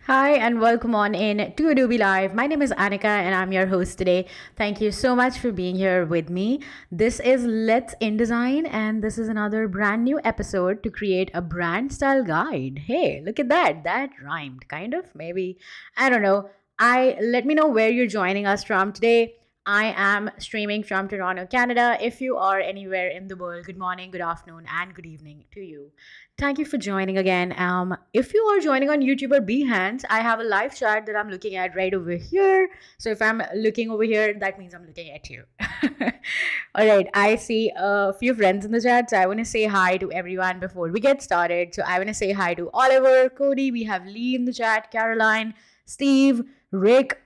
Hi and welcome on in to Adobe Live. My name is Anika and I'm your host today. Thank you so much for being here with me. This is Let's InDesign and this is another brand new episode to create a brand style guide. Hey, look at that. That rhymed kind of, maybe. I don't know. I let me know where you're joining us from today. I am streaming from Toronto, Canada. If you are anywhere in the world, good morning, good afternoon, and good evening to you. Thank you for joining again. If you are joining on YouTube or Behance, I have a live chat that I'm looking at right over here. So if I'm looking over here, that means I'm looking at you. All right, I see a few friends in the chat, so I want to say hi to everyone before we get started. So I want to say hi to Oliver, Cody. We have Lee in the chat, Caroline, Steve, Rick,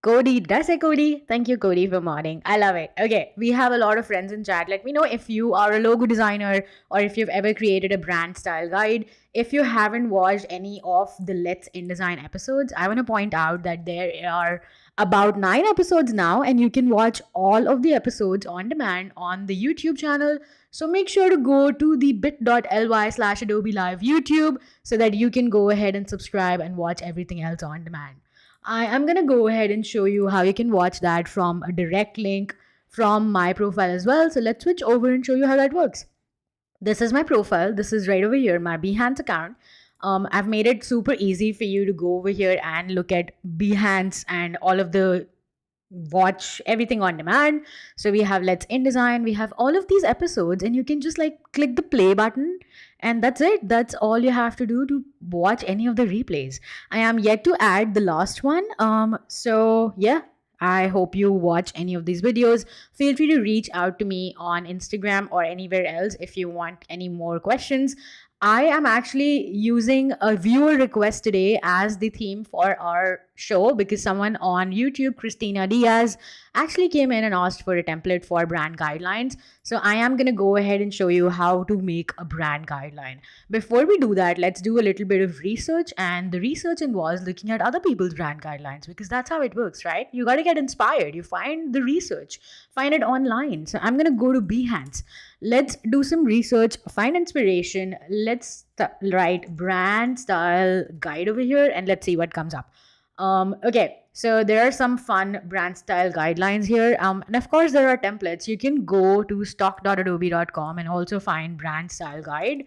Cody, did I say Cody? Thank you, Cody, for modding. I love it. Okay, we have a lot of friends in chat. Let me know if you are a logo designer or if you've ever created a brand style guide. If you haven't watched any of the Let's InDesign episodes, I want to point out that there are about 9 episodes now, and you can watch all of the episodes on demand on the YouTube channel. So make sure to go to the bit.ly/Adobe Live YouTube so that you can go ahead and subscribe and watch everything else on demand. I am going to go ahead and show you how you can watch that from a direct link from my profile as well. So let's switch over and show you how that works. This is my profile. This is right over here, my Behance account. I've made it super easy for you to go over here and look at Behance and all of the watch everything on demand. So we have Let's InDesign, we have all of these episodes, and you can just like click the play button, and that's it. That's all you have to do to watch any of the replays. I am yet to add the last one. So yeah, I hope you watch any of these videos. Feel free to reach out to me on Instagram or anywhere else if you want any more questions. I am actually using a viewer request today as the theme for our show because someone on YouTube, Christina Diaz, actually came in and asked for a template for brand guidelines. So I am going to go ahead and show you how to make a brand guideline. Before we do that, let's do a little bit of research. And the research involves looking at other people's brand guidelines because that's how it works, right? You got to get inspired. You find the research, find it online. So I'm going to go to Behance. Let's do some research, find inspiration. Let's write brand style guide over here and let's see what comes up. Okay, so there are some fun brand style guidelines here. And of course, there are templates. You can go to stock.adobe.com and also find brand style guide.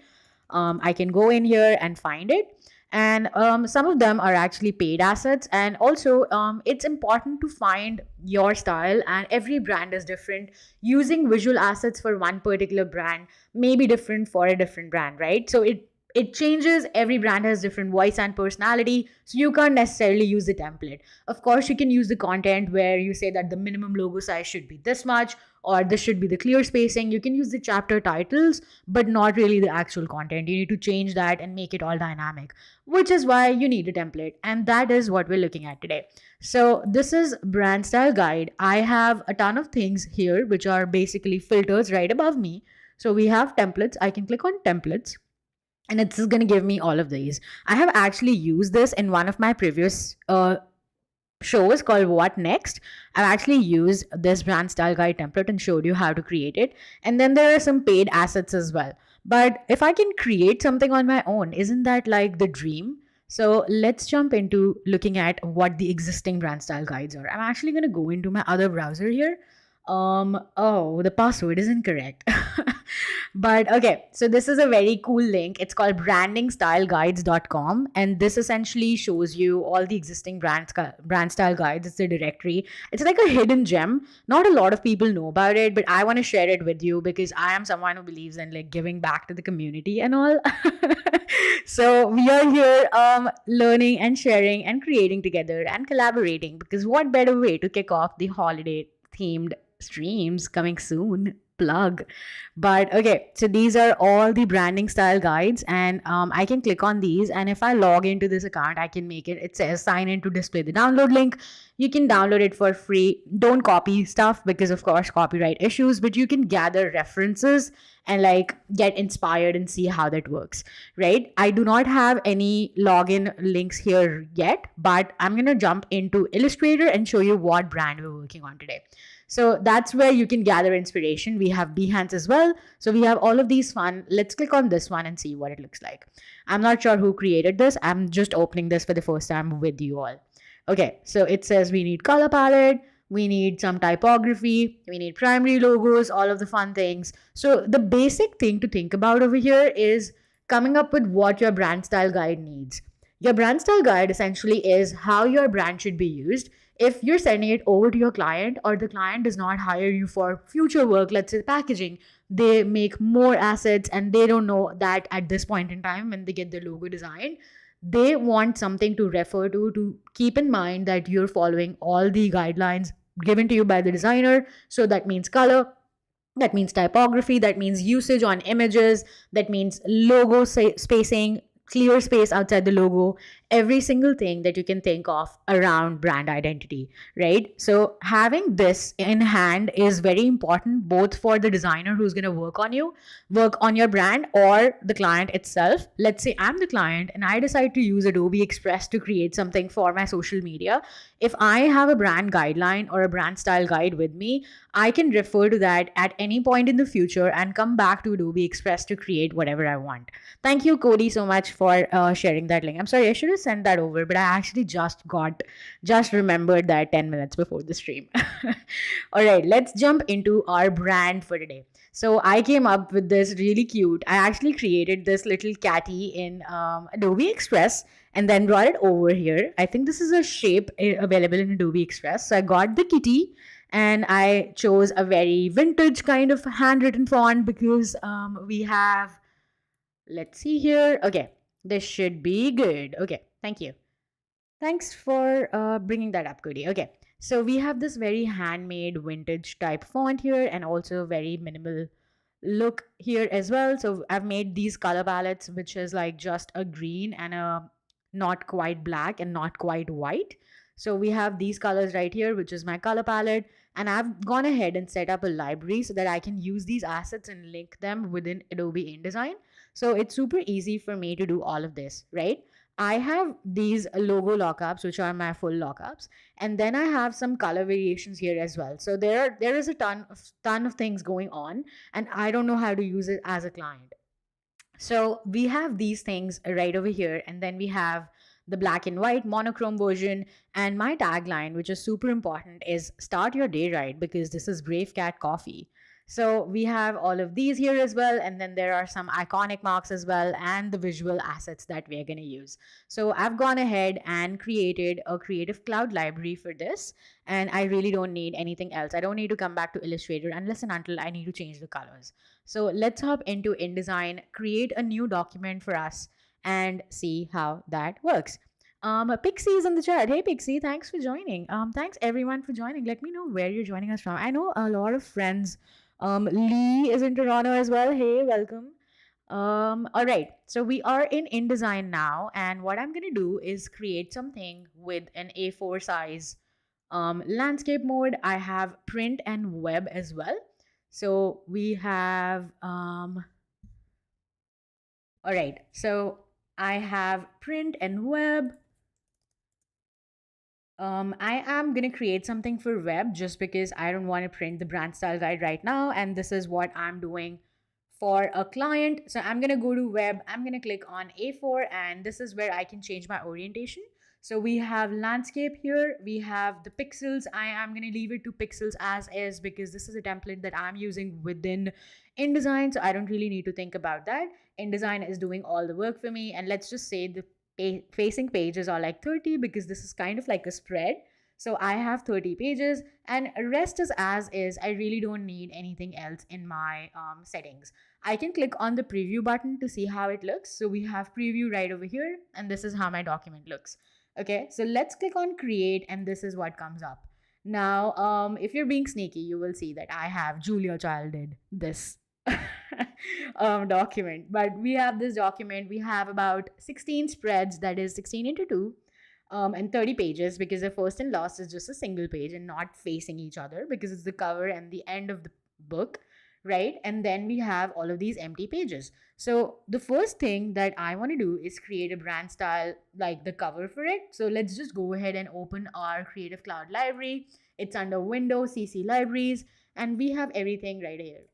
I can go in here and find it. And some of them are actually paid assets. And also, it's important to find your style, and every brand is different. Using visual assets for one particular brand may be different for a different brand, right? So it changes. Every brand has different voice and personality, so you can't necessarily use the template. Of course, you can use the content where you say that the minimum logo size should be this much, or this should be the clear spacing. You can use the chapter titles, but not really the actual content. You need to change that and make it all dynamic, which is why you need a template, and that is what we're looking at today. So this is brand style guide. I have a ton of things here which are basically filters right above me. So we have templates. I can click on templates and it's going to give me all of these. I have actually used this in one of my previous shows called What Next. I've actually used this brand style guide template and showed you how to create it. And then there are some paid assets as well. But if I can create something on my own, isn't that like the dream? So let's jump into looking at what the existing brand style guides are. I'm actually going to go into my other browser here. Oh, the password is incorrect. But okay, so this is a very cool link. It's called brandingstyleguides.com, and this essentially shows you all the existing brand style guides. It's a directory. It's like a hidden gem. Not a lot of people know about it, but I want to share it with you because I am someone who believes in like giving back to the community and all. So we are here learning and sharing and creating together and collaborating, because what better way to kick off the holiday themed streams coming soon? Plug. But okay, so these are all the branding style guides, and I can click on these, and if I log into this account, I can make it says sign in to display the download link. You can download it for free. Don't copy stuff because, of course, copyright issues, but you can gather references and like get inspired and see how that works, right? I do not have any login links here yet, but I'm going to jump into Illustrator and show you what brand we're working on today. So that's where you can gather inspiration. We have Behance as well. So we have all of these fun. Let's click on this one and see what it looks like. I'm not sure who created this. I'm just opening this for the first time with you all. Okay, so it says we need color palette, we need some typography, we need primary logos, all of the fun things. So the basic thing to think about over here is coming up with what your brand style guide needs. Your brand style guide essentially is how your brand should be used. If you're sending it over to your client or the client does not hire you for future work, let's say packaging, they make more assets and they don't know that at this point in time when they get the logo design, they want something to refer to keep in mind that you're following all the guidelines given to you by the designer. So that means color, that means typography, that means usage on images, that means logo spacing, clear space outside the logo, every single thing that you can think of around brand identity, right? So having this in hand is very important both for the designer who's going to work on your brand, or the client itself. Let's say I'm the client and I decide to use Adobe Express to create something for my social media. If I have a brand guideline or a brand style guide with me, I can refer to that at any point in the future and come back to Adobe Express to create whatever I want. Thank you, Cody, so much for sharing that link. I'm sorry, I should have sent that over, but I actually just remembered that 10 minutes before the stream. All right, let's jump into our brand for today. So I came up with this really cute. I actually created this little catty in Adobe Express and then brought it over here. I think this is a shape available in Adobe Express. So I got the kitty and I chose a very vintage kind of handwritten font because we have, let's see here. Okay, this should be good. Okay, thank you. Thanks for bringing that up, Cody. Okay, so we have this very handmade vintage type font here and also very minimal look here as well. So I've made these color palettes, which is like just a green and a not quite black and not quite white. So we have these colors right here, which is my color palette. And I've gone ahead and set up a library so that I can use these assets and link them within Adobe InDesign. So it's super easy for me to do all of this, right? I have these logo lockups, which are my full lockups, and then I have some color variations here as well. So there is a ton of things going on, and I don't know how to use it as a client. So we have these things right over here, and then we have the black and white monochrome version. And my tagline, which is super important, is start your day right because this is Brave Cat Coffee. So we have all of these here as well. And then there are some iconic marks as well and the visual assets that we're going to use. So I've gone ahead and created a Creative Cloud library for this. And I really don't need anything else. I don't need to come back to Illustrator unless and until I need to change the colors. So let's hop into InDesign, create a new document for us and see how that works. Pixie is in the chat. Hey Pixie, thanks for joining. Thanks everyone for joining. Let me know where you're joining us from. I know a lot of friends. Lee is in Toronto as well. Hey, welcome. All right, so we are in InDesign now, and what I'm gonna do is create something with an A4 size landscape mode. I have print and web as well. So we have all right, so I have print and web. I am going to create something for web just because I don't want to print the brand style guide right now. And this is what I'm doing for a client. So I'm going to go to web. I'm going to click on A4 and this is where I can change my orientation. So we have landscape here. We have the pixels. I am going to leave it to pixels as is because this is a template that I'm using within InDesign. So I don't really need to think about that. InDesign is doing all the work for me. And let's just say the facing pages are like 30 because this is kind of like a spread. So I have 30 pages and rest is as is. I really don't need anything else in my settings. I can click on the preview button to see how it looks. So we have preview right over here and this is how my document looks. Okay, so let's click on create and this is what comes up. Now, if you're being sneaky, you will see that I have Julia Child did this document. But we have this document. We have about 16 spreads, that is 16 into 2. and 30 pages, because the first and last is just a single page and not facing each other, because it's the cover and the end of the book, right? And then we have all of these empty pages. So the first thing that I want to do is create a brand style, like the cover for it. So let's just go ahead and open our Creative Cloud library. It's under Windows, CC Libraries, and we have everything right here.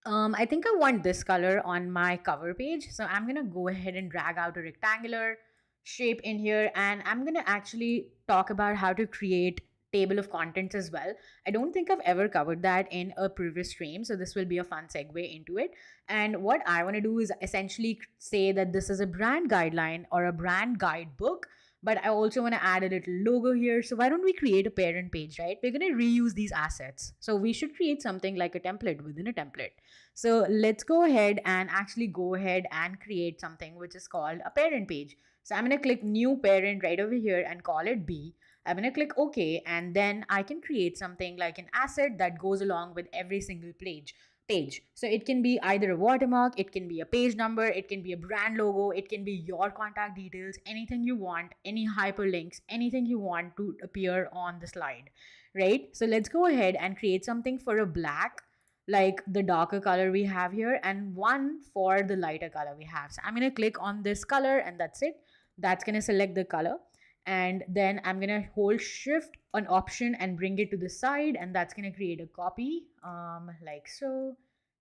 I think I want this color on my cover page. So I'm gonna go ahead and drag out a rectangular shape in here, and I'm gonna actually talk about how to create table of contents as well. I don't think I've ever covered that in a previous stream, so this will be a fun segue into it. And what I want to do is essentially say that this is a brand guideline or a brand guidebook, but I also want to add a little logo here. So why don't we create a parent page, right? We're going to reuse these assets. So we should create something like a template within a template. So let's go ahead and actually go ahead and create something which is called a parent page. So I'm going to click new parent right over here and call it B. I'm going to click OK, and then I can create something like an asset that goes along with every single page. So it can be either a watermark, it can be a page number, it can be a brand logo, it can be your contact details, anything you want, any hyperlinks, anything you want to appear on the slide, right? So let's go ahead and create something for a black, like the darker color we have here, and one for the lighter color we have. So I'm going to click on this color, and that's it. That's going to select the color. And then I'm going to hold shift on option and bring it to the side, and that's going to create a copy like so.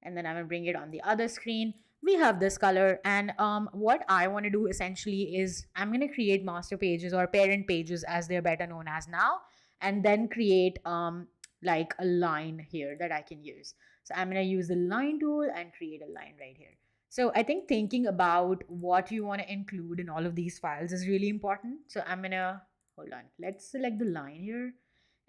And then I'm going to bring it on the other screen. We have this color, and what I want to do essentially is I'm going to create master pages or parent pages as they're better known as now, and then create like a line here that I can use. So I'm going to use the line tool and create a line right here. So I think thinking about what you want to include in all of these files is really important. So I'm going to, hold on, let's select the line here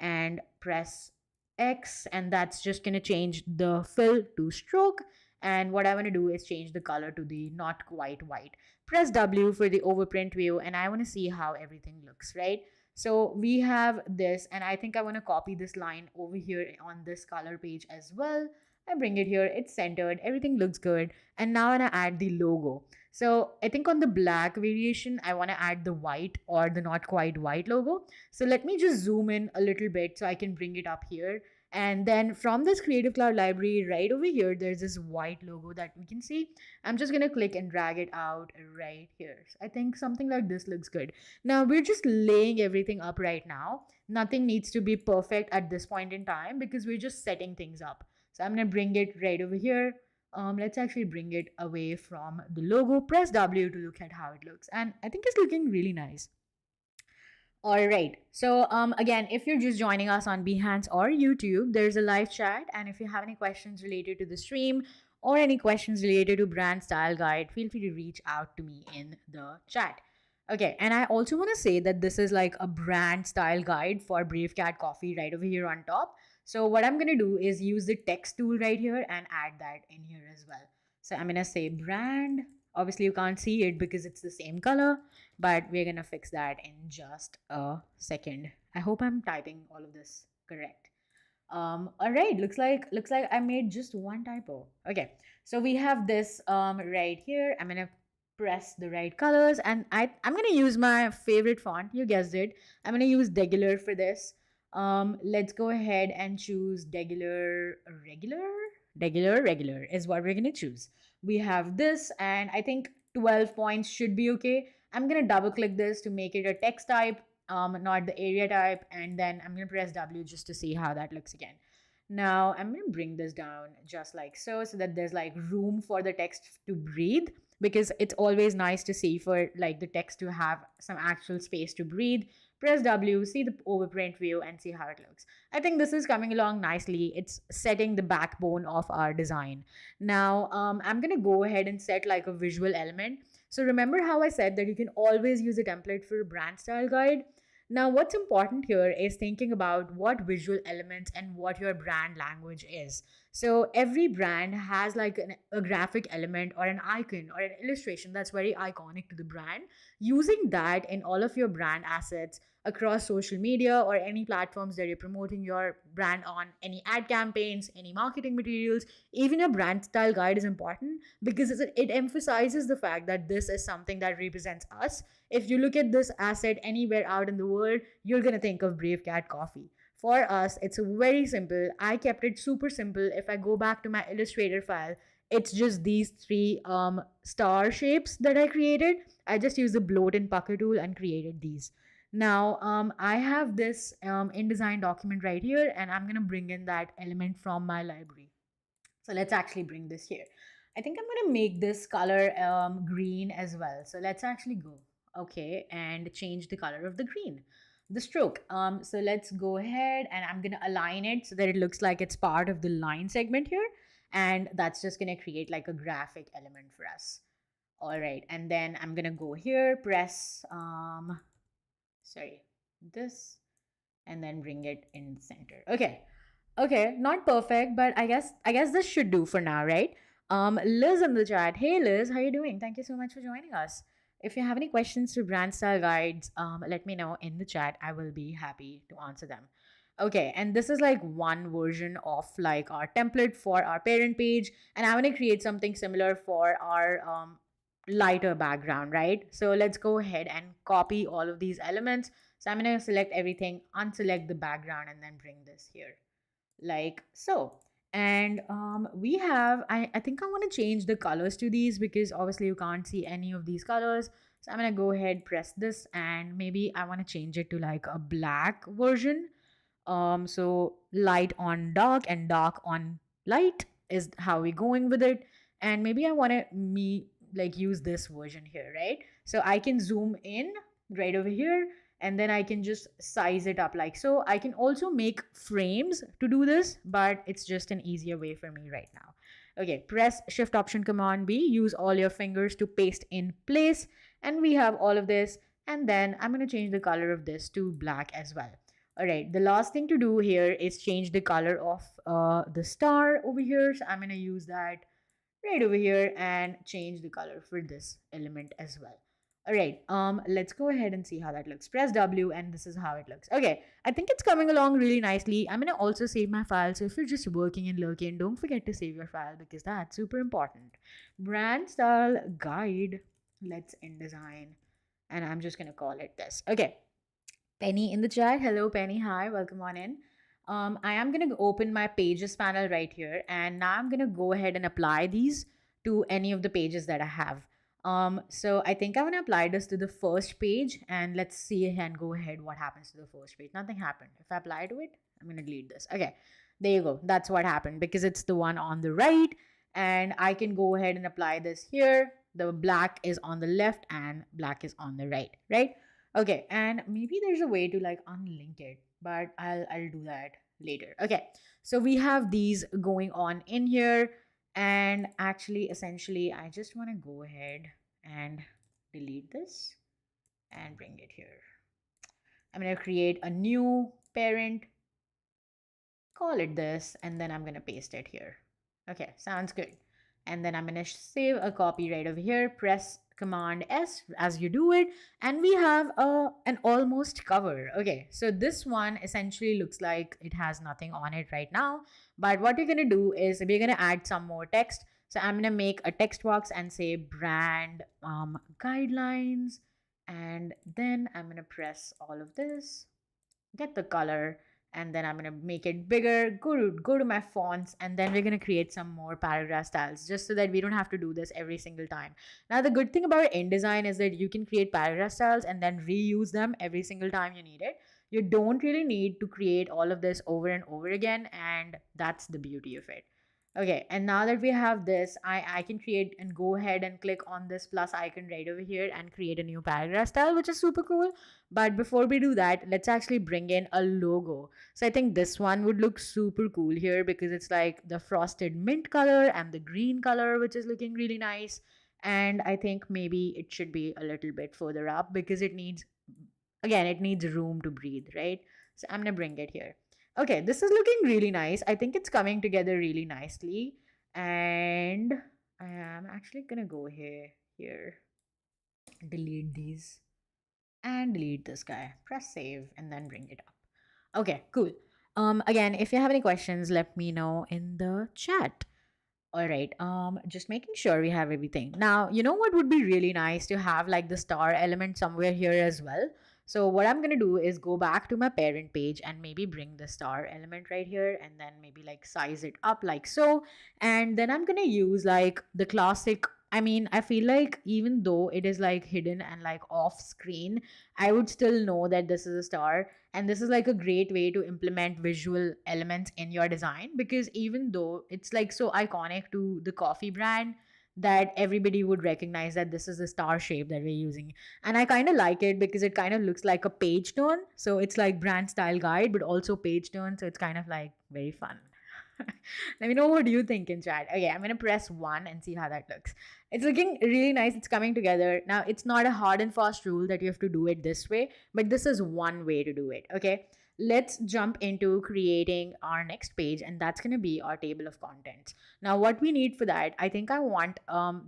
and press X, and that's just going to change the fill to stroke. And what I want to do is change the color to the not quite white. Press W for the overprint view, and I want to see how everything looks, right? So we have this, and I think I want to copy this line over here on this color page as well. I bring it here, it's centered, everything looks good. And now I want to add the logo. So I think on the black variation, I want to add the white or the not quite white logo. So let me just zoom in a little bit so I can bring it up here. And then from this Creative Cloud library right over here, there's this white logo that we can see. I'm just going to click and drag it out right here. So I think something like this looks good. Now we're just laying everything up right now. Nothing needs to be perfect at this point in time because we're just setting things up. So I'm going to bring it right over here. Let's actually bring it away from the logo. Press W to look at how it looks. And I think it's looking really nice. All right. So again, if you're just joining us on Behance or YouTube, there's a live chat. And if you have any questions related to the stream or any questions related to brand style guide, feel free to reach out to me in the chat. Okay, and I also want to say that this is like a brand style guide for Brave Cat Coffee right over here on top. So what I'm going to do is use the text tool right here and add that in here as well. So I'm going to say brand. Obviously, you can't see it because it's the same color, but we're going to fix that in just a second. I hope I'm typing all of this correct. All right, looks like I made just one typo. Okay, so we have this right here. I'm going to press the right colors, and I'm going to use my favorite font. You guessed it. I'm going to use Regular for this. Let's go ahead and choose regular is what we're going to choose. We have this, and I think 12 points should be okay. I'm going to double click this to make it a text type, not the area type, and then I'm going to press W just to see how that looks again. Now I'm going to bring this down just like so that there's like room for the text to breathe, because it's always nice to see for like the text to have some actual space to breathe. Press W, see the overprint view, and see how it looks. I think this is coming along nicely. It's setting the backbone of our design. Now, I'm going to go ahead and set like a visual element. So remember how I said that you can always use a template for a brand style guide? Now, what's important here is thinking about what visual elements and what your brand language is. So every brand has like a graphic element or an icon or an illustration that's very iconic to the brand. Using that in all of your brand assets across social media or any platforms that you're promoting your brand on, any ad campaigns, any marketing materials, even a brand style guide is important because it emphasizes the fact that this is something that represents us. If you look at this asset anywhere out in the world, you're going to think of Brave Cat Coffee. For us, it's very simple. I kept it super simple. If I go back to my Illustrator file, it's just these three star shapes that I created. I just used the bloat and pucker tool and created these. Now, I have this InDesign document right here, and I'm going to bring in that element from my library. So let's actually bring this here. I think I'm going to make this color green as well. So let's actually go, okay, and change the color of the green, the stroke. So let's go ahead and I'm going to align it so that it looks like it's part of the line segment here. And that's just going to create like a graphic element for us. All right. And then I'm going to go here, press, sorry, this, and then bring it in the center. Okay. Okay, not perfect, but I guess this should do for now, right? Liz in the chat. Hey Liz, how you doing? Thank you so much for joining us. If you have any questions to brand style guides, let me know in the chat. I will be happy to answer them. Okay, and this is like one version of like our template for our parent page, and I want to create something similar for our lighter background, right? So let's go ahead and copy all of these elements. So I'm gonna select everything, unselect the background, and then bring this here like so. And we have, I think I want to change the colors to these because obviously you can't see any of these colors. So I'm going to go ahead, press this, and maybe I want to change it to like a black version. So light on dark and dark on light is how we're going with it. And maybe I want to like use this version here, right? So I can zoom in right over here, and then I can just size it up like so. I can also make frames to do this, but it's just an easier way for me right now. Okay, press Shift Option Command B, use all your fingers to paste in place, and we have all of this. And then I'm going to change the color of this to black as well. All right, the last thing to do here is change the color of the star over here. So I'm going to use that right over here and change the color for this element as well. All right, let's go ahead and see how that looks. Press W and this is how it looks. Okay, I think it's coming along really nicely. I'm going to also save my file. So if you're just working and lurking, don't forget to save your file because that's super important. Brand style guide. Let's InDesign. And I'm just going to call it this. Okay. Penny in the chat. Hello, Penny. Hi, welcome on in. I am going to open my pages panel right here. And now I'm going to go ahead and apply these to any of the pages that I have. So I think I want to apply this to the first page. And let's see and go ahead what happens to the first page. Nothing happened. If I apply to it, I'm going to delete this. Okay, there you go. That's what happened because it's the one on the right. And I can go ahead and apply this here. The black is on the left and black is on the right, right? Okay, and maybe there's a way to like unlink it, but I'll do that later. Okay, so we have these going on in here, and actually, essentially, I just want to go ahead and delete this and bring it here. I'm gonna create a new parent, call it this, and then I'm gonna paste it here. Okay, sounds good. And then I'm gonna save a copy right over here, press Command S as you do it, and we have an almost cover. Okay, so this one essentially looks like it has nothing on it right now, but what we're gonna do is we're gonna add some more text. So I'm gonna make a text box and say brand guidelines, and then I'm gonna press all of this, get the color, and then I'm gonna make it bigger, go to my fonts, and then we're gonna create some more paragraph styles just so that we don't have to do this every single time. Now the good thing about InDesign is that you can create paragraph styles and then reuse them every single time you need it. You don't really need to create all of this over and over again, and that's the beauty of it. Okay, and now that we have this, I can create and go ahead and click on this plus icon right over here and create a new paragraph style, which is super cool. But before we do that, let's actually bring in a logo. So I think this one would look super cool here because it's like the frosted mint color and the green color, which is looking really nice. And I think maybe it should be a little bit further up because it needs, again, it needs room to breathe, right? So I'm going to bring it here. Okay, this is looking really nice. I think it's coming together really nicely. And I am actually gonna go here, delete these, and delete this guy. Press save and then bring it up. Okay, cool. Again, if you have any questions, let me know in the chat. All right. Just making sure we have everything. Now, you know what would be really nice to have like the star element somewhere here as well. So what I'm gonna do is go back to my parent page and maybe bring the star element right here and then maybe like size it up like so. And then I'm gonna use like the classic. I mean, I feel like even though it is like hidden and like off screen, I would still know that this is a star. And this is like a great way to implement visual elements in your design because even though it's like so iconic to the coffee brand, that everybody would recognize that this is the star shape that we're using. And I kind of like it because it kind of looks like a page turn. So it's like brand style guide, but also page turn. So it's kind of like very fun. Let me know what you think in chat. Okay, I'm gonna press one and see how that looks. It's looking really nice. It's coming together. Now, it's not a hard and fast rule that you have to do it this way, but this is one way to do it. Okay, let's jump into creating our next page, and that's gonna be our table of contents. Now, what we need for that, I think I want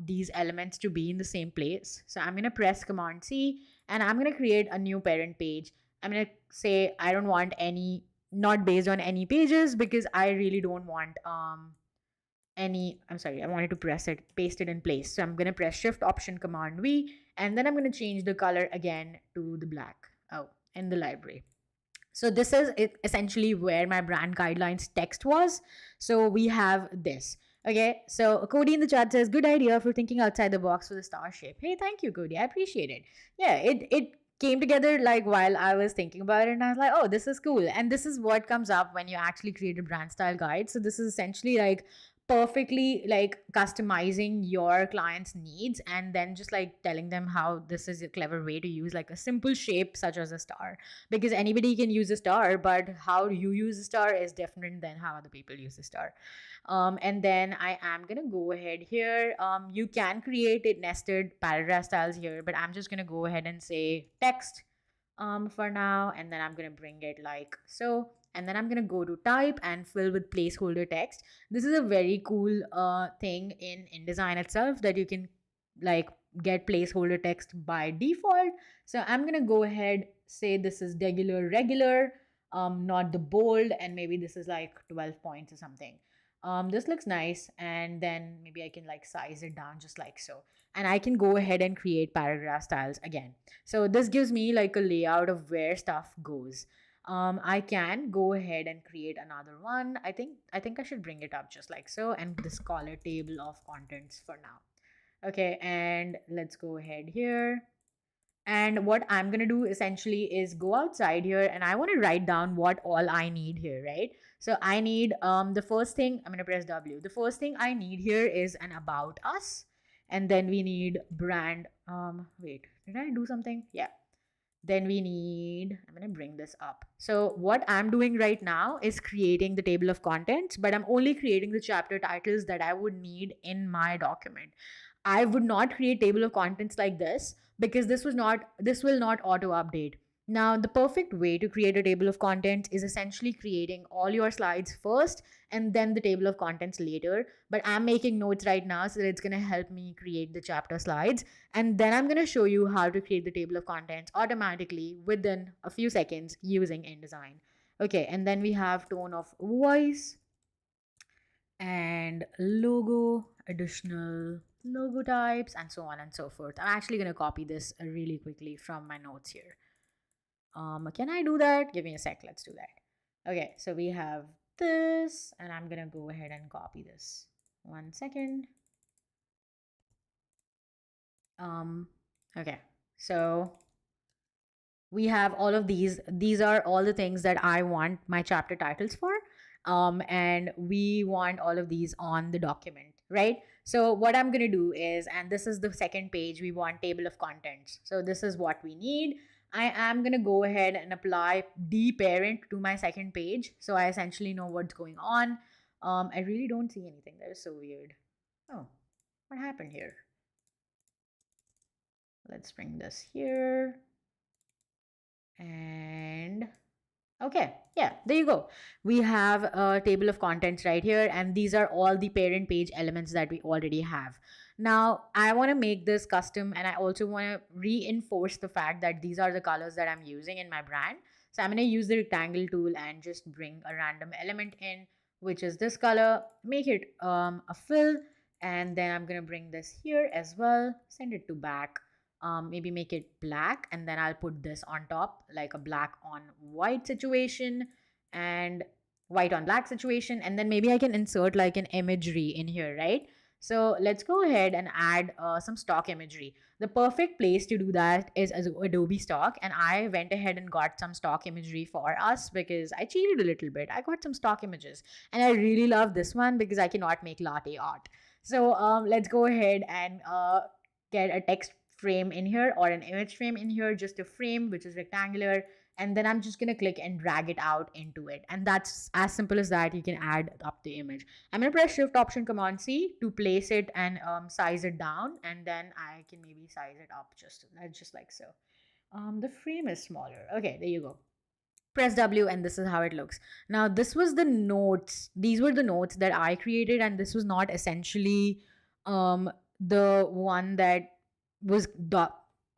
these elements to be in the same place. So I'm gonna press Command C, and I'm gonna create a new parent page. I'm gonna say I don't want any, not based on any pages, because I really don't want any, I'm sorry, I wanted to press it, paste it in place. So I'm going to press Shift Option Command V, and then I'm going to change the color again to the black. Oh, in the library. So this is it, essentially where my brand guidelines text was. So we have this. Okay, so Cody in the chat says, good idea for thinking outside the box for the star shape. Hey, thank you, Cody. I appreciate it. Yeah, it came together like while I was thinking about it, and I was like, oh, this is cool. And this is what comes up when you actually create a brand style guide. So this is essentially like perfectly like customizing your client's needs and then just like telling them how this is a clever way to use like a simple shape such as a star, because anybody can use a star, but how you use a star is different than how other people use a star. And then I am gonna go ahead here. You can create it nested paragraph styles here, but I'm just gonna go ahead and say text for now, and then I'm gonna bring it like so, and then I'm gonna go to type and fill with placeholder text. This is a very cool thing in InDesign itself, that you can like get placeholder text by default. So I'm gonna go ahead, say this is regular, not the bold, and maybe this is like 12 points or something. This looks nice, and then maybe I can like size it down just like so, and I can go ahead and create paragraph styles again. So this gives me like a layout of where stuff goes. I can go ahead and create another one. I think I should bring it up just like so, and just call it table of contents for now. Okay, and let's go ahead here. And what I'm going to do essentially is go outside here, and I want to write down what all I need here, right? So I need the first thing, I'm going to press W. The first thing I need here is an about us. And then we need brand, wait, did I do something? Yeah. Then we need, I'm going to bring this up. So what I'm doing right now is creating the table of contents, but I'm only creating the chapter titles that I would need in my document. I would not create table of contents like this, because this will not auto update. Now, the perfect way to create a table of contents is essentially creating all your slides first and then the table of contents later. But I'm making notes right now, so that it's going to help me create the chapter slides. And then I'm going to show you how to create the table of contents automatically within a few seconds using InDesign. Okay, and then we have tone of voice and logo, additional logo types, and so on and so forth. I'm actually going to copy this really quickly from my notes here. Can I do that? Give me a sec. Let's do that. Okay, so we have this, and I'm going to go ahead and copy this. 1 second. Okay, so we have all of these are all the things that I want my chapter titles for, and we want all of these on the document, right? So what I'm going to do is, and this is the second page, we want table of contents. So this is what we need. I am going to go ahead and apply parent to my second page, so I essentially know what's going on. I really don't see anything. That is so weird. Oh, what happened here? Let's bring this here. And Okay, yeah, there you go. We have a table of contents right here, and these are all the parent page elements that we already have. Now, I want to make this custom, and I also want to reinforce the fact that these are the colors that I'm using in my brand. So, I'm going to use the rectangle tool and just bring a random element in, which is this color, make it a fill, and then I'm going to bring this here as well, send it to back, maybe make it black, and then I'll put this on top like a black on white situation and white on black situation, and then maybe I can insert like an imagery in here, right? So let's go ahead and add some stock imagery. The perfect place to do that is as Adobe stock, and I went ahead and got some stock imagery for us because I cheated a little bit. I got some stock images, and I really love this one because I cannot make latte art. So let's go ahead and get a text frame in here or an image frame in here, just a frame which is rectangular, and then I'm just going to click and drag it out into it, and that's as simple as that. You can add up the image. I'm going to press shift option command C to place it and size it down, and then I can maybe size it up just like so. The frame is smaller. Okay, there you go. Press W, and this is how it looks. Now, this was the notes. These were the notes that I created, and this was not essentially the one that was the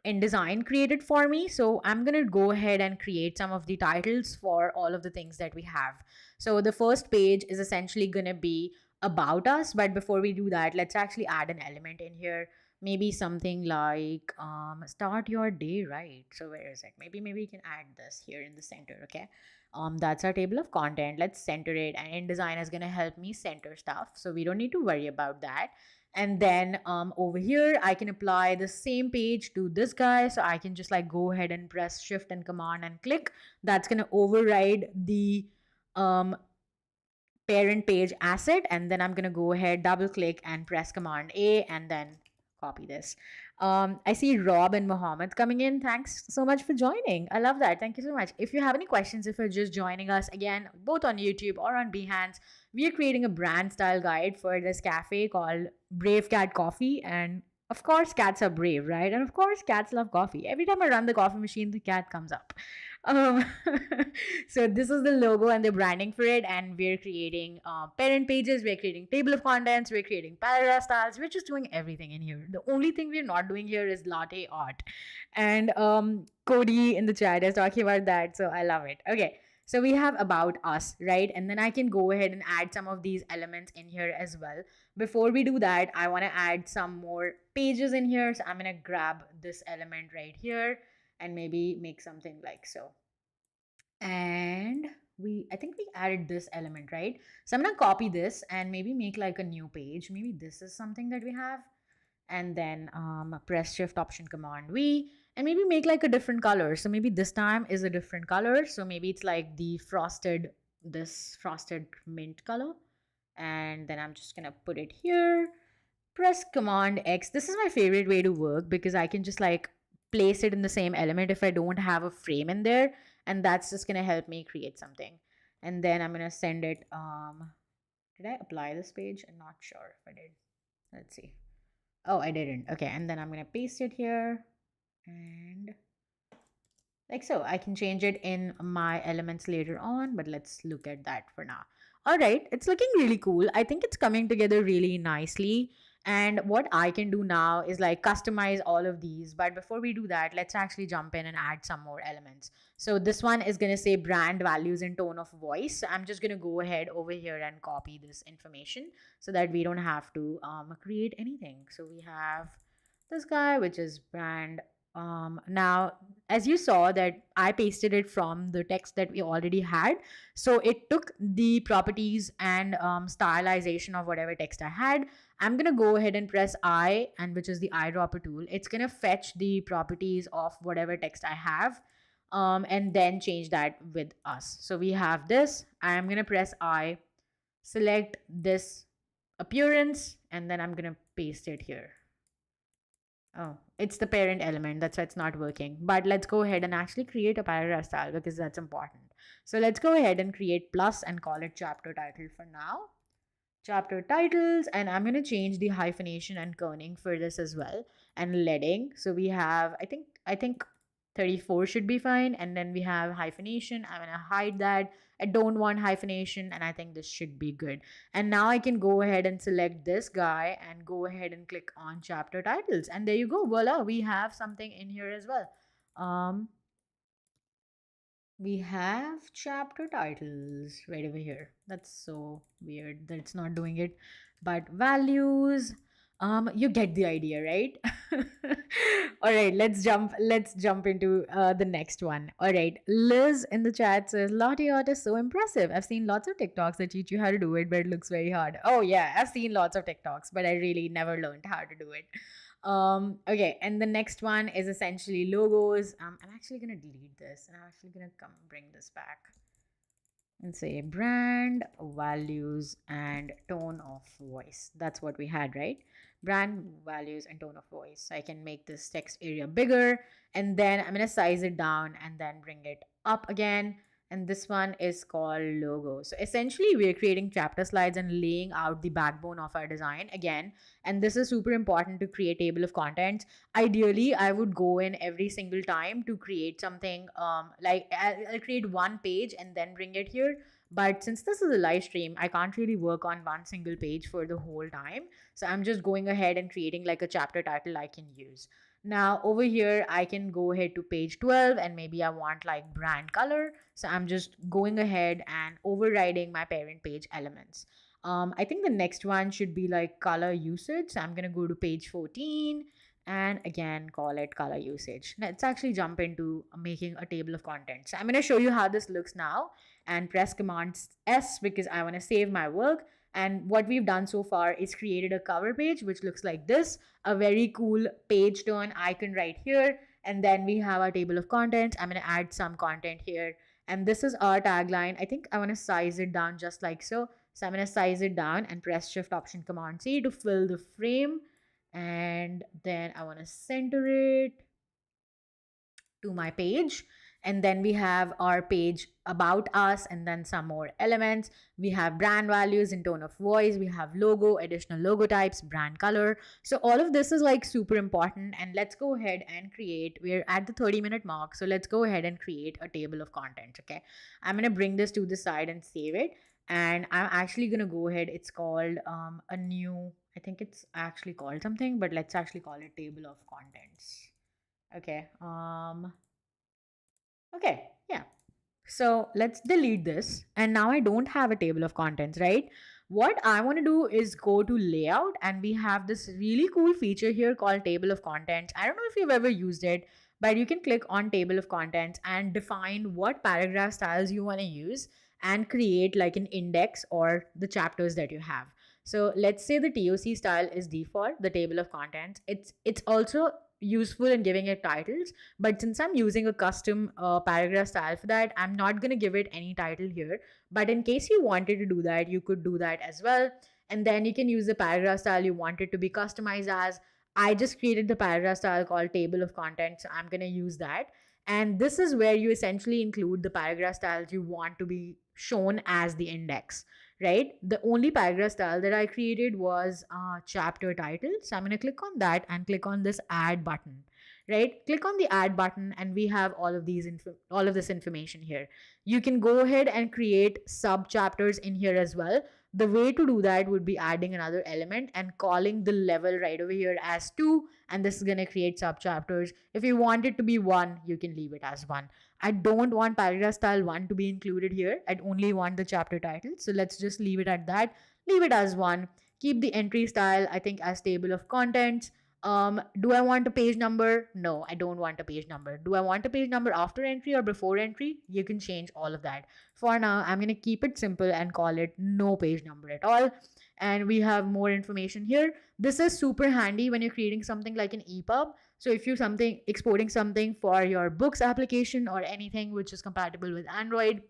InDesign created for me. So I'm going to go ahead and create some of the titles for all of the things that we have. So the first page is essentially going to be about us, but before we do that, let's actually add an element in here. Maybe something like start your day right. So where is it? Maybe we can add this here in the center. Okay, that's our table of content. Let's center it, and InDesign is going to help me center stuff, so we don't need to worry about that. And then over here I can apply the same page to this guy, so I can just like go ahead and press shift and command and click. That's going to override the um parent page asset, and then I'm going to go ahead, double click, and press command A, and then copy this. I see Rob and Mohammed coming in. Thanks so much for joining. I love that. Thank you so much. If you have any questions, if you're just joining us again, both on YouTube or on Behance, we are creating a brand style guide for this cafe called Brave Cat Coffee. And of course, cats are brave, right? And of course, cats love coffee. Every time I run the coffee machine, the cat comes up. Um, so this is the logo and the branding for it, and we're creating parent pages, we're creating table of contents, we're creating paragraph styles, we're just doing everything in here. The only thing we're not doing here is latte art, and Cody in the chat is talking about that, so I love it. Okay, so we have about us, right? And then I can go ahead and add some of these elements in here as well. Before we do that, I want to add some more pages in here, so I'm going to grab this element right here and maybe make something like so. And I think we added this element, right? So I'm gonna copy this and maybe make like a new page. Maybe this is something that we have, and then press shift option command V, and maybe make like a different color. So maybe this time is a different color. So maybe it's like this frosted mint color, and then I'm just gonna put it here. Press command X. This is my favorite way to work because I can just like place it in the same element if I don't have a frame in there, and that's just gonna help me create something. And then I'm gonna send it. Did I apply this page? I'm not sure if I did. Let's see. Oh, I didn't. Okay, and then I'm gonna paste it here, and like so. I can change it in my elements later on, but let's look at that for now. All right, it's looking really cool. I think it's coming together really nicely. And what I can do now is like customize all of these. But before we do that, let's actually jump in and add some more elements. So this one is going to say brand values and tone of voice. So I'm just going to go ahead over here and copy this information so that we don't have to create anything. So we have this guy, which is brand. Now, as you saw that I pasted it from the text that we already had. So it took the properties and stylization of whatever text I had. I'm going to go ahead and press I, and which is the eyedropper tool. It's going to fetch the properties of whatever text I have, and then change that with us. So we have this. I'm going to press I, select this appearance, and then I'm going to paste it here. Oh, it's the parent element. That's why it's not working. But let's go ahead and actually create a paragraph style because that's important. So let's go ahead and create plus and call it chapter title for now. Chapter titles, and I'm going to change the hyphenation and kerning for this as well, and leading. So we have, I think 34 should be fine. And then we have hyphenation. I'm going to hide that. I don't want hyphenation, and I think this should be good. And now I can go ahead and select this guy and go ahead and click on chapter titles. And there you go. Voila, we have something in here as well. We have chapter titles right over here. That's so weird that it's not doing it. But values, you get the idea, right? All right, let's jump into the next one. All right, Liz in the chat says Lottie art is so impressive. I've seen lots of TikToks that teach you how to do it, but it looks very hard. Oh yeah, I've seen lots of TikToks, but I really never learned how to do it. Okay, and the next one is essentially logos. I'm actually gonna delete this, and I'm actually gonna come bring this back and say brand, values, and tone of voice. That's what we had, right? Brand, values, and tone of voice. So I can make this text area bigger, and then I'm gonna size it down and then bring it up again. And this one is called logo. So essentially, we're creating chapter slides and laying out the backbone of our design again. And this is super important to create table of contents. Ideally, I would go in every single time to create something. Like I'll create one page and then bring it here. But since this is a live stream, I can't really work on one single page for the whole time. So I'm just going ahead and creating like a chapter title I can use. Now over here, I can go ahead to page 12 and maybe I want like brand color. So I'm just going ahead and overriding my parent page elements. I think the next one should be like color usage. So I'm going to go to page 14 and again call it color usage. Let's actually jump into making a table of contents. So I'm going to show you how this looks now and press Command S because I want to save my work. And what we've done so far is created a cover page which looks like this, a very cool page turn icon right here. And then we have our table of contents. I'm going to add some content here. And this is our tagline. I think I want to size it down just like so. So I'm going to size it down and press Shift Option Command C to fill the frame. And then I want to center it to my page. And then we have our page about us and then some more elements. We have brand values and tone of voice. We have logo, additional logo types, brand color. So all of this is like super important. And let's go ahead and create, we're at the 30-minute mark. So let's go ahead and create a table of contents. Okay. I'm going to bring this to the side and save it. And I'm actually going to go ahead. It's called a new, I think it's actually called something, but let's actually call it table of contents. Okay. Okay, yeah. So let's delete this. And now I don't have a table of contents, right? What I want to do is go to layout and we have this really cool feature here called table of contents. I don't know if you've ever used it, but you can click on table of contents and define what paragraph styles you want to use and create like an index or the chapters that you have. So let's say the TOC style is default, the table of contents. It's also useful in giving it titles, but since I'm using a custom paragraph style for that, I'm not going to give it any title here. But in case you wanted to do that, you could do that as well. And then you can use the paragraph style you want it to be customized as. I just created the paragraph style called table of contents, so I'm going to use that. And this is where you essentially include the paragraph styles you want to be shown as the index, right? The only paragraph style that I created was chapter title. So I'm going to click on that and click on this add button, right? Click on the add button and we have all of this information here. You can go ahead and create sub chapters in here as well. The way to do that would be adding another element and calling the level right over here as 2, and this is going to create sub chapters. If you want it to be 1, you can leave it as 1. I don't want paragraph style 1 to be included here. I'd only want the chapter title. So let's just leave it at that. Leave it as 1. Keep the entry style, I think, as table of contents. Do I want a page number? No, I don't want a page number. Do I want a page number after entry or before entry? You can change all of that. For now, I'm going to keep it simple and call it no page number at all. And we have more information here. This is super handy when you're creating something like an EPUB. So if you're exporting something for your books application or anything which is compatible with Android,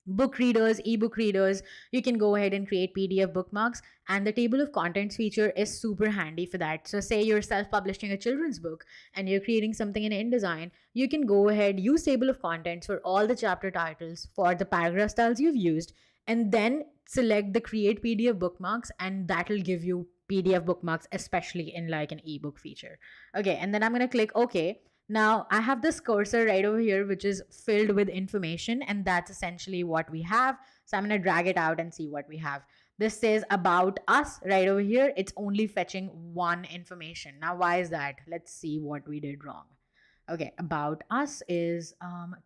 book readers, ebook readers, you can go ahead and create PDF bookmarks, and the table of contents feature is super handy for that. So say you're self-publishing a children's book and you're creating something in InDesign, you can go ahead, use table of contents for all the chapter titles for the paragraph styles you've used, and then select the create PDF bookmarks, and that'll give you PDF bookmarks, especially in like an ebook feature. Okay, and then I'm going to click OK. Now I have this cursor right over here, which is filled with information, and that's essentially what we have. So I'm going to drag it out and see what we have. This says about us right over here. It's only fetching one information. Now, why is that? Let's see what we did wrong. Okay, about us is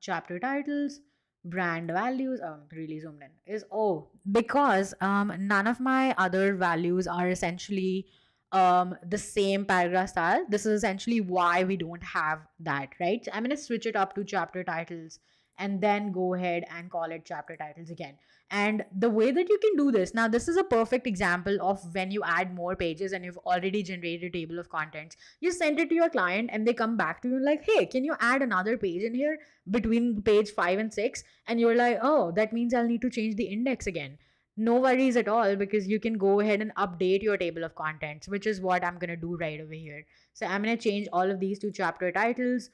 chapter titles, brand values. Really zoomed in. Is because none of my other values are essentially the same paragraph style. This is essentially why we don't have that, right? I'm gonna switch it up to chapter titles and then go ahead and call it chapter titles again. And the way that you can do this, now this is a perfect example of when you add more pages and you've already generated a table of contents. You send it to your client and they come back to you like, hey, can you add another page in here between page 5 and 6? And you're like, oh, that means I'll need to change the index again. No worries at all, because you can go ahead and update your table of contents, which is what I'm going to do right over here. So I'm going to change all of these to chapter titles,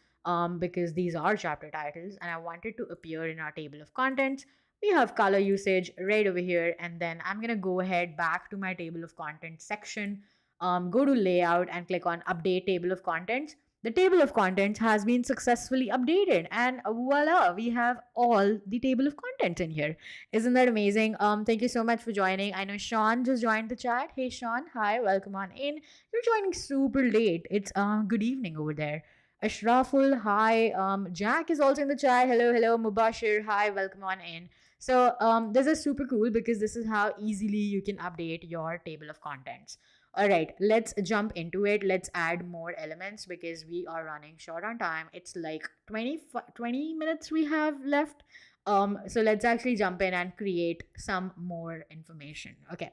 because these are chapter titles and I want it to appear in our table of contents. We have color usage right over here, and then I'm going to go ahead back to my table of contents section, go to layout and click on update table of contents. The table of contents has been successfully updated, and voila, we have all the table of contents in here. Isn't that amazing? Thank you so much for joining. I know Sean just joined the chat. Hey Sean, hi, welcome on in. You're joining super late. It's good evening over there. Ashraful, hi. Jack is also in the chat. Hello, hello. Mubashir, hi, welcome on in. So this is super cool because this is how easily you can update your table of contents. All right, let's jump into it. Let's add more elements because we are running short on time. It's like 20 minutes we have left. So let's actually jump in and create some more information. Okay.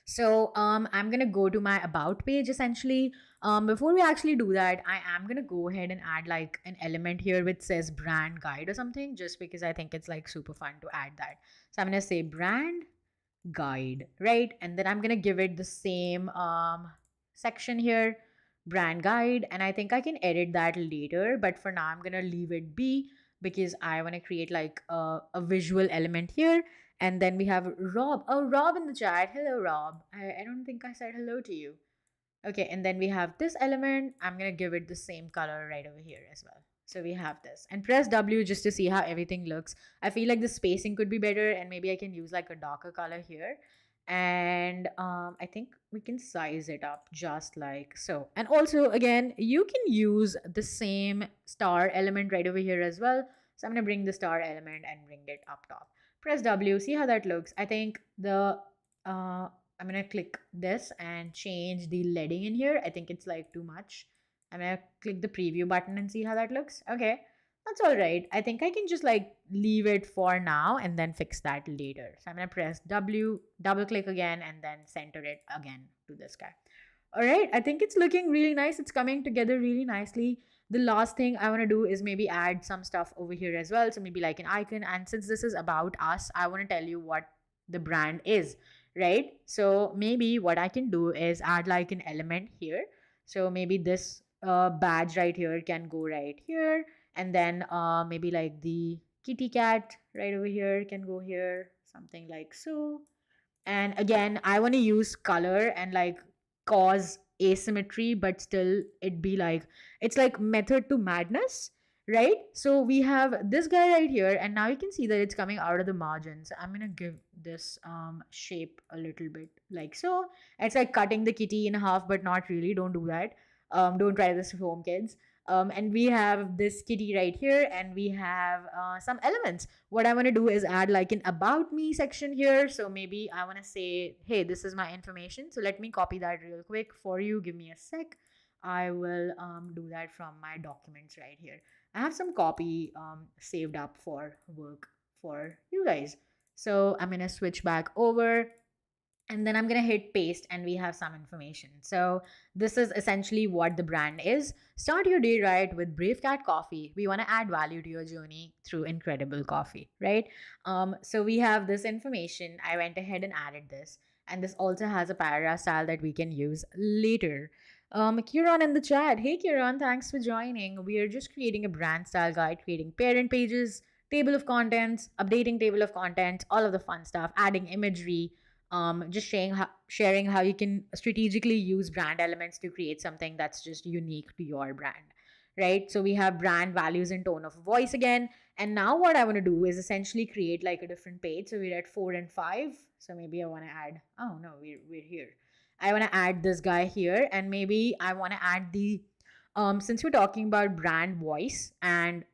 So I'm gonna go to my about page essentially. Before we actually do that, I am gonna go ahead and add like an element here which says brand guide or something, just because I think it's like super fun to add that. So I'm gonna say brand guide, right? And then I'm gonna give it the same section here, brand guide, and I think I can edit that later, but for now I'm gonna leave it be because I want to create like a visual element here. And then we have Rob. Oh, Rob in the chat. Hello, Rob. I don't think I said hello to you. Okay, and then we have this element. I'm going to give it the same color right over here as well. So we have this. And press W just to see how everything looks. I feel like the spacing could be better, and maybe I can use like a darker color here. And I think we can size it up just like so. And also, again, you can use the same star element right over here as well. So I'm going to bring the star element and bring it up top. Press W, see how that looks. I think I'm gonna click this and change the leading in here. I think it's like too much. I'm gonna click the preview button and see how that looks. Okay, that's all right. I think I can just like leave it for now and then fix that later. So I'm gonna press W, double click again, and then center it again to this guy. All right, I think it's looking really nice. It's coming together really nicely. The last thing I want to do is maybe add some stuff over here as well. So maybe like an icon. And since this is about us, I want to tell you what the brand is, right? So maybe what I can do is add like an element here. So maybe this badge right here can go right here. And then maybe like the kitty cat right over here can go here. Something like so. And again, I want to use color and like cause asymmetry, but still it be like, it's like method to madness, right? So we have this guy right here, and now you can see that it's coming out of the margins. I'm going to give this shape a little bit like so. It's like cutting the kitty in half, but not really. Don't do that. Don't try this at home, kids. And we have this kitty right here, and we have some elements. What I want to do is add like an about me section here. So maybe I want to say, hey, this is my information. So let me copy that real quick for you. Give me a sec. I will do that from my documents right here. I have some copy saved up for work for you guys. So I'm going to switch back over, and then I'm going to hit paste, and we have some information. So this is essentially what the brand is. Start your day right with Brave Cat Coffee. We want to add value to your journey through incredible coffee, right? So we have this information. I went ahead and added this. And this also has a paragraph style that we can use later. Kieran in the chat. Hey Kieran, thanks for joining. We are just creating a brand style guide, creating parent pages, table of contents, updating table of contents, all of the fun stuff, adding imagery, just sharing how you can strategically use brand elements to create something that's just unique to your brand, right? So we have brand values and tone of voice again. And now what I want to do is essentially create like a different page. So we're at 4 and 5. So maybe I want to add, oh no, we're here. I want to add this guy here, and maybe I want to add the since we're talking about brand voice and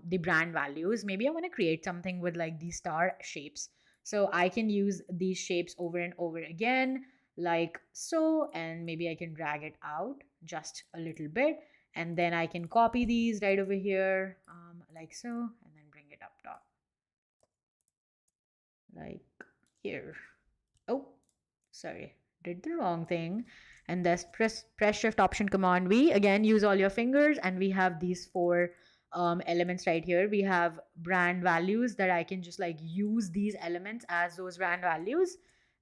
the brand values, maybe I want to create something with like these star shapes. So I can use these shapes over and over again, like so, and maybe I can drag it out just a little bit, and then I can copy these right over here, like so, and then bring it up top, like here. Oh, sorry, did the wrong thing. And this press shift option command V, again use all your fingers, and we have these four elements right here. We have brand values that I can just like use these elements as those brand values,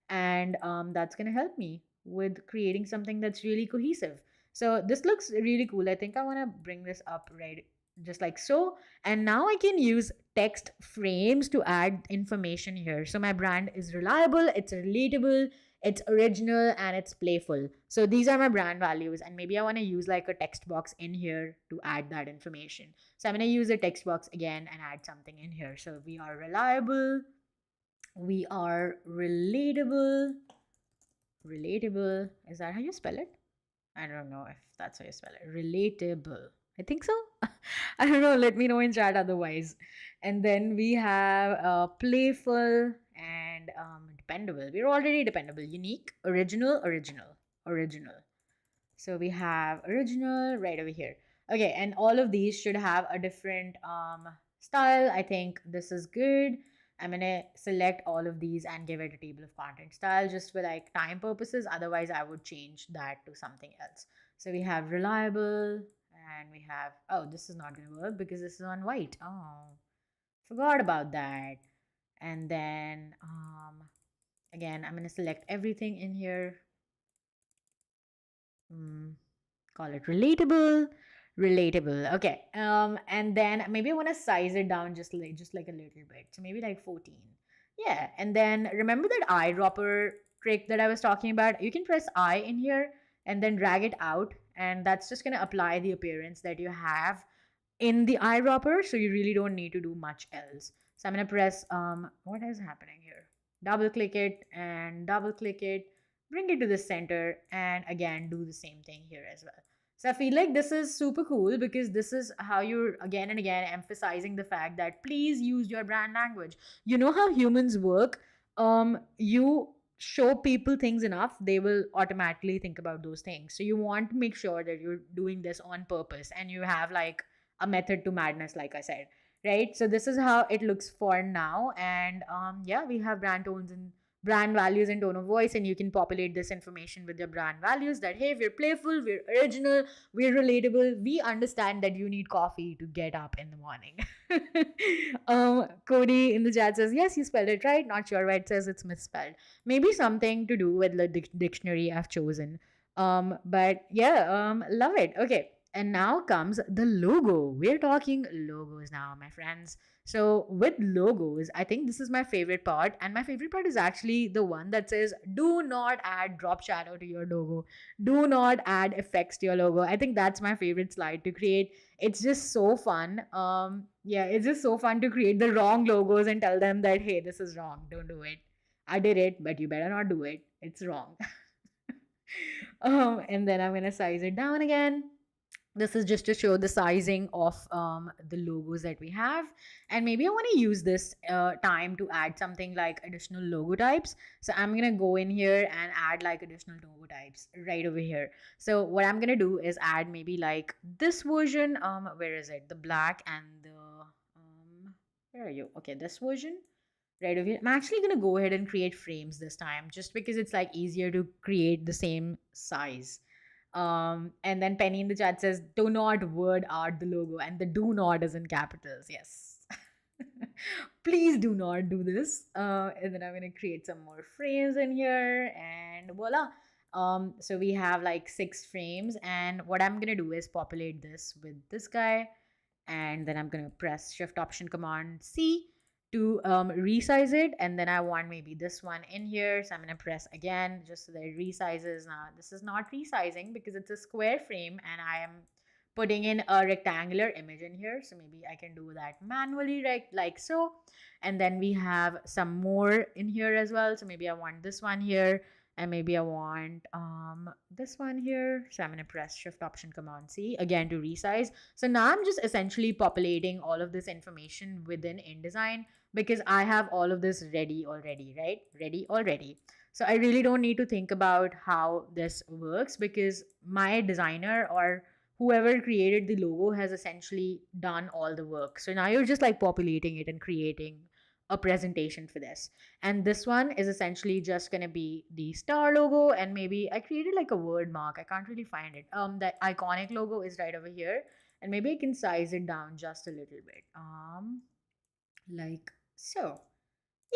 and that's going to help me with creating something that's really cohesive. So this looks really cool. I think I want to bring this up right just like so, and now I can use text frames to add information here. So my brand is reliable, it's relatable, it's original, and it's playful. So these are my brand values, and maybe I want to use like a text box in here to add that information. So I'm going to use a text box again and add something in here. So we are reliable, we are relatable. Relatable, is that how you spell it? I don't know if that's how you spell it. Relatable, I think so. I don't know, let me know in chat otherwise. And then we have playful and dependable. We're already dependable. Unique, original, original. So we have original right over here. Okay, and all of these should have a different style. I think this is good. I'm gonna select all of these and give it a table of content style just for like time purposes. Otherwise, I would change that to something else. So we have reliable, and we have, oh, this is not gonna work because this is on white. Oh, forgot about that. And then again, I'm gonna select everything in here. Call it relatable. Okay, and then maybe I want to size it down just like a little bit, so maybe like 14. Yeah, and then remember that eyedropper trick that I was talking about? You can press I in here and then drag it out, and that's just going to apply the appearance that you have in the eyedropper, so you really don't need to do much else. So I'm going to press what is happening here, double click it and double click it, bring it to the center, and again do the same thing here as well. So I feel like this is super cool because this is how you're again and again emphasizing the fact that please use your brand language. You know how humans work. You show people things enough, they will automatically think about those things. So you want to make sure that you're doing this on purpose and you have like a method to madness, like I said, right? So this is how it looks for now. And yeah, we have brand tones and brand values and tone of voice, and you can populate this information with your brand values that hey, we're playful, we're original, we're relatable, we understand that you need coffee to get up in the morning. Cody in the chat says yes, you spelled it right, not sure why it says it's misspelled. Maybe something to do with the dictionary I've chosen. But yeah, love it. Okay, and now comes the logo. We're talking logos now, my friends. So with logos, I think this is my favorite part, and my favorite part is actually the one that says do not add drop shadow to your logo, do not add effects to your logo. I think that's my favorite slide to create. It's just so fun. Yeah, it's just so fun to create the wrong logos and tell them that hey, this is wrong, don't do it. I did it, but you better not do it, it's wrong. And then I'm gonna size it down again. This is just to show the sizing of the logos that we have, and maybe I want to use this time to add something like additional logo types. So I'm gonna go in here and add like additional logo types right over here. So what I'm gonna do is add maybe like this version, where is it, the black and the where are you, okay, this version right over here. I'm actually gonna go ahead and create frames this time just because it's like easier to create the same size. And then Penny in the chat says, do not word art the logo, and the do not is in capitals. Yes. Please do not do this. And then I'm going to create some more frames in here, and voila. So we have like 6 frames, and what I'm going to do is populate this with this guy, and then I'm going to press Shift Option Command C to resize it, and then I want maybe this one in here, so I'm going to press again just so that it resizes. Now this is not resizing because it's a square frame and I am putting in a rectangular image in here. So maybe I can do that manually, right? Like so. And then we have some more in here as well. So maybe I want this one here, and maybe I want this one here. So I'm going to press Shift Option Command C again to resize. So now I'm just essentially populating all of this information within InDesign because I have all of this ready already, right? Ready already. So I really don't need to think about how this works because my designer or whoever created the logo has essentially done all the work. So now you're just like populating it and creating a presentation for this. And this one is essentially just going to be the star logo, and maybe I created like a word mark. I can't really find it. That iconic logo is right over here, and maybe I can size it down just a little bit. Like so.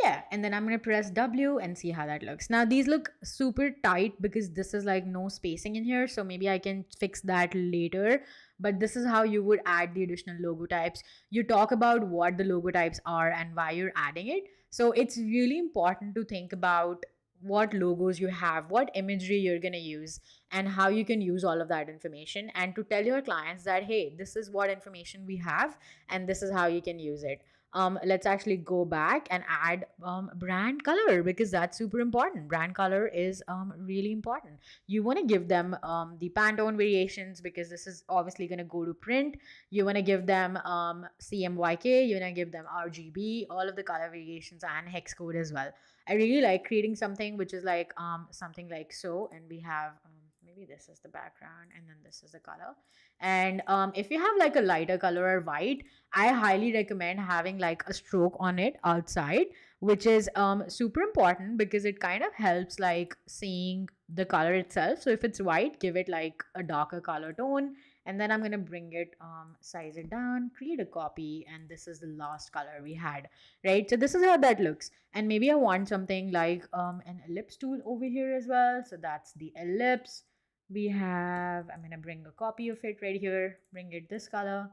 Yeah, and then I'm gonna press W and see how that looks. Now these look super tight because this is like no spacing in here, so maybe I can fix that later. But this is how you would add the additional logo types. You talk about what the logo types are and why you're adding it. So it's really important to think about what logos you have, what imagery you're gonna use, and how you can use all of that information, and to tell your clients that hey, this is what information we have, and this is how you can use it. Let's actually go back and add brand color because that's super important. Brand color is really important. You want to give them the Pantone variations because this is obviously going to go to print. You want to give them CMYK, you want to give them RGB, all of the color variations and hex code as well. I really like creating something which is like something like so, and we have maybe this is the background and then this is the color. And if you have like a lighter color or white, I highly recommend having like a stroke on it outside, which is super important because it kind of helps like seeing the color itself. So if it's white, give it like a darker color tone. And then I'm going to bring it, size it down, create a copy. And this is the last color we had, right? So this is how that looks. And maybe I want something like an ellipse tool over here as well. So that's the ellipse. We have, I'm going to bring a copy of it right here, bring it this color.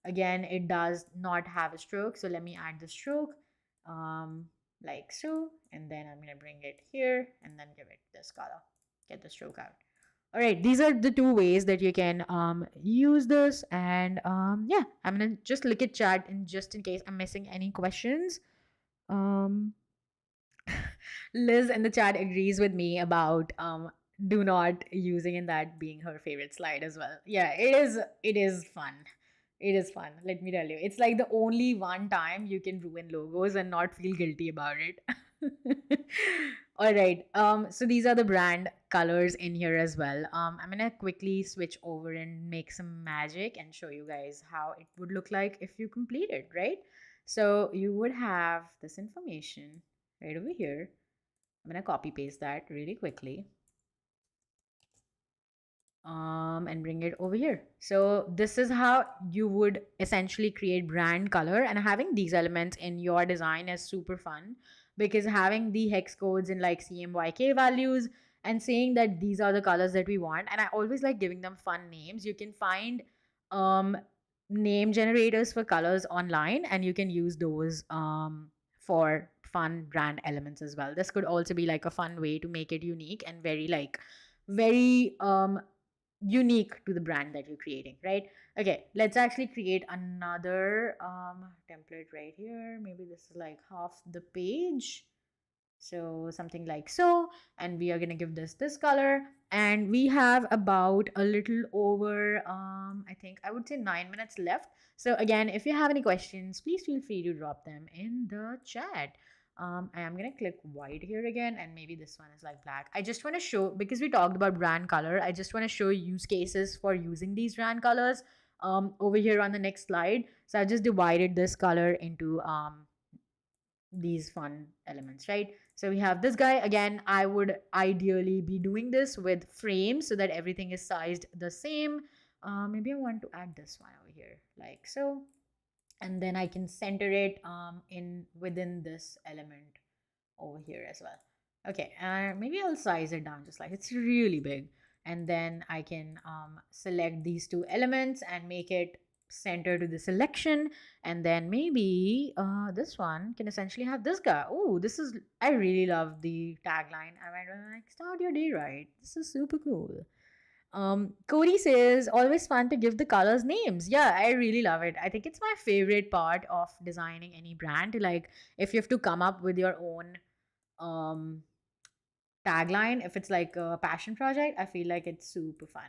Again, it does not have a stroke, so let me add the stroke like so, and then I'm going to bring it here and then give it this color, get the stroke out. All right, these are the two ways that you can use this. And yeah, I'm going to just look at chat and just in case I'm missing any questions. um Liz in the chat agrees with me about do not using in that being her favorite slide as well. Yeah, it is fun. It is fun. Let me tell you. It's like the only one time you can ruin logos and not feel guilty about it. All right. So these are the brand colors in here as well. I'm gonna quickly switch over and make some magic and show you guys how it would look like if you complete it, right? So you would have this information right over here. I'm gonna copy paste that really quickly. And bring it over here. So this is how you would essentially create brand color, and having these elements in your design is super fun because having the hex codes in like CMYK values and saying that these are the colors that we want. And I always like giving them fun names. You can find um name generators for colors online, and you can use those for fun brand elements as well. This could also be like a fun way to make it unique and very unique to the brand that you're creating, right? Okay, let's actually create another template right here. Maybe this is like half the page. So something like so, and we are going to give this color, and we have about a little over I think I would say 9 minutes left. So again, if you have any questions, please feel free to drop them in the chat. I am gonna click white here again, and maybe this one is like black. I just want to show, because we talked about brand color, I just want to show use cases for using these brand colors over here on the next slide. So I've just divided this color into these fun elements, right? So we have this guy. Again, I would ideally be doing this with frames so that everything is sized the same. Maybe I want to add this one over here like so, and then I can center it in within this element over here as well. Okay, maybe I'll size it down just like it's really big, and then I can select these two elements and make it center to the selection. And then maybe this one can essentially have this guy. Oh, this is, I really love the tagline. I went like, start your day right. This is super cool. Cody says, always fun to give the colors names. Yeah, I really love it. I think it's my favorite part of designing any brand. Like, if you have to come up with your own um tagline, if it's like a passion project, I feel like it's super fun.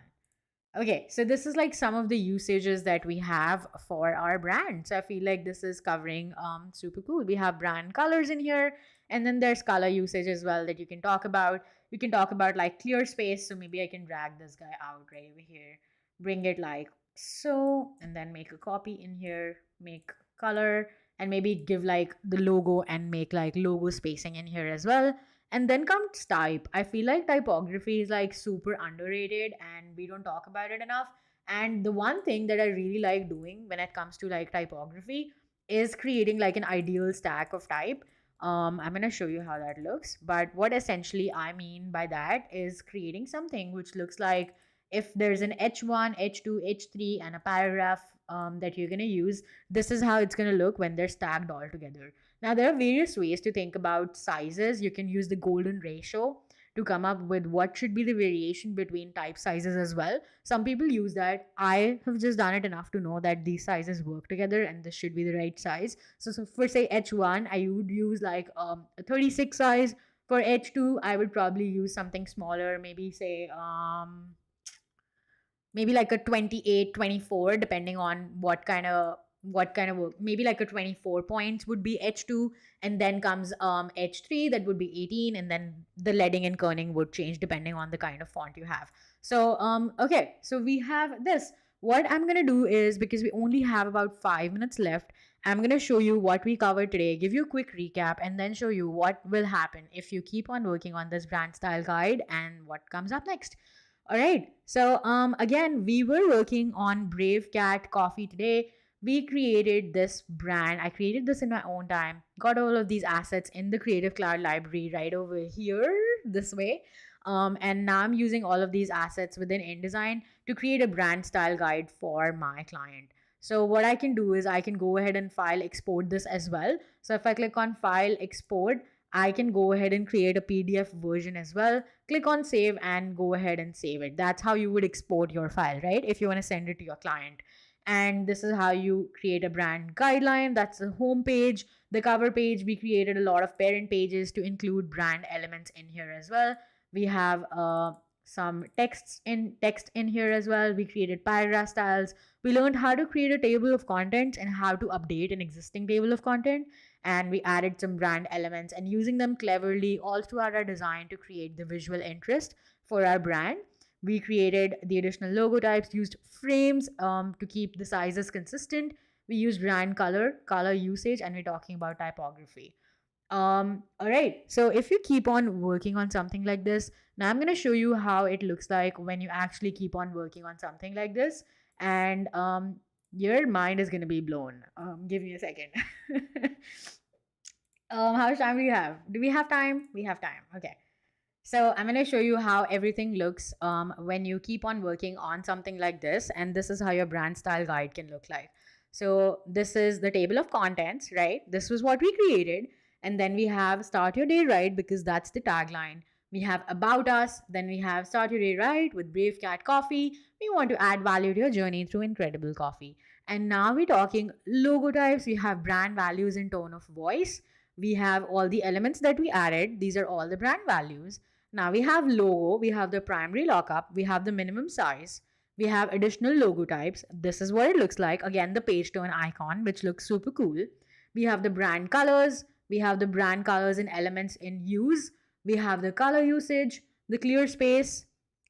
Okay, so this is like some of the usages that we have for our brand. So I feel like this is covering super cool. We have brand colors in here, and then there's color usage as well that you can talk about. You can talk about like clear space. So maybe I can drag this guy out right over here, bring it like so, and then make a copy in here, make color, and maybe give like the logo and make like logo spacing in here as well. And then comes type. I feel like typography is like super underrated and we don't talk about it enough. And the one thing that I really like doing when it comes to like typography is creating like an ideal stack of type. I'm gonna show you how that looks. But what essentially I mean by that is creating something which looks like if there's an H1, H2, H3, and a paragraph that you're gonna use, this is how it's gonna look when they're stacked all together. Now, there are various ways to think about sizes. You can use the golden ratio to come up with what should be the variation between type sizes as well. Some people use that. I have just done it enough to know that these sizes work together and this should be the right size. So for say H1, I would use like a 36 size. For H2, I would probably use something smaller, maybe say maybe like a 28, 24, depending on what kind of work. Maybe like a 24 points would be H2, and then comes H3, that would be 18, and then the leading and kerning would change depending on the kind of font you have. So okay, so we have this. What I'm gonna do is, because we only have about 5 minutes left, I'm gonna show you what we covered today, give you a quick recap, and then show you what will happen if you keep on working on this brand style guide and what comes up next. All right. So again, we were working on Brave Cat Coffee today. We created this brand. I created this in my own time. Got all of these assets in the Creative Cloud library right over here, this way. And now I'm using all of these assets within InDesign to create a brand style guide for my client. So what I can do is I can go ahead and file export this as well. So if I click on file export, I can go ahead and create a PDF version as well. Click on save and go ahead and save it. That's how you would export your file, right? If you want to send it to your client. And this is how you create a brand guideline. That's the home page. The cover page, we created a lot of parent pages to include brand elements in here as well. We have some text in here as well. We created paragraph styles. We learned how to create a table of contents and how to update an existing table of content, and we added some brand elements and using them cleverly all throughout our design to create the visual interest for our brand. We created the additional logo types, used frames to keep the sizes consistent. We used brand color usage, and we're talking about typography. All right. So if you keep on working on something like this, now I'm gonna show you how it looks like when you actually keep on working on something like this, and your mind is gonna be blown. Give me a second. How much time do you have? Do we have time? We have time. Okay. So I'm going to show you how everything looks when you keep on working on something like this. And this is how your brand style guide can look like. So this is the table of contents, right? This was what we created. And then we have start your day right, because that's the tagline. We have about us. Then we have start your day right with Brave Cat Coffee. We want to add value to your journey through incredible coffee. And now we're talking logo types. We have brand values and tone of voice. We have all the elements that we added. These are all the brand values. Now we have logo, we have the primary lockup, we have the minimum size, we have additional logo types. This is what it looks like. Again, the page turn icon, which looks super cool. We have the brand colors, we have the brand colors and elements in use, we have the color usage, the clear space,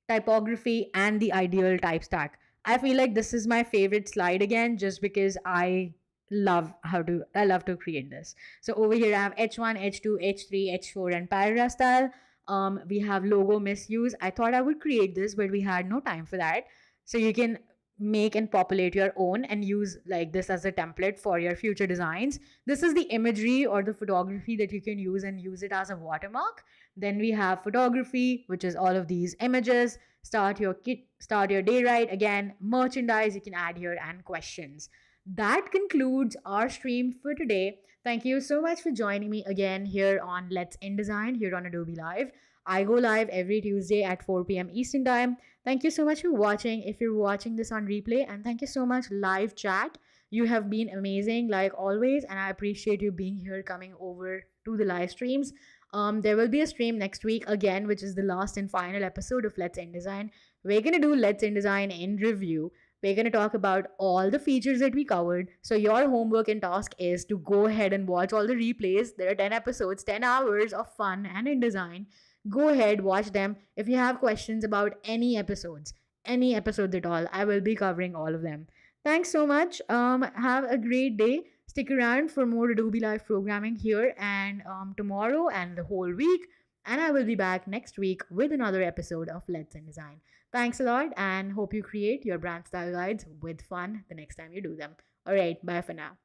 typography, and the ideal type stack. I feel like this is my favorite slide again, just because I love to create this. So over here I have H1, H2, H3, H4, and paragraph style. We have logo misuse. I thought I would create this, but we had no time for that. So you can make and populate your own and use like this as a template for your future designs. This is the imagery or the photography that you can use and use it as a watermark. Then we have photography, which is all of these images. Start your day right. Again, merchandise you can add here, and questions. That concludes our stream for today. Thank you so much for joining me again here on Let's InDesign here on Adobe Live. I go live every Tuesday at 4 p.m. Eastern Time. Thank you so much for watching if you're watching this on replay, and thank you so much, live chat. You have been amazing like always, and I appreciate you being here, coming over to the live streams. There will be a stream next week again, which is the last and final episode of Let's InDesign. We're gonna do Let's InDesign in review. We're going to talk about all the features that we covered. So, your homework and task is to go ahead and watch all the replays. There are 10 episodes, 10 hours of fun and InDesign. Go ahead, watch them. If you have questions about any episodes at all, I will be covering all of them. Thanks so much. Have a great day. Stick around for more Adobe Live programming here and tomorrow and the whole week. And I will be back next week with another episode of Let's InDesign. Thanks a lot, and hope you create your brand style guides with fun the next time you do them. All right, bye for now.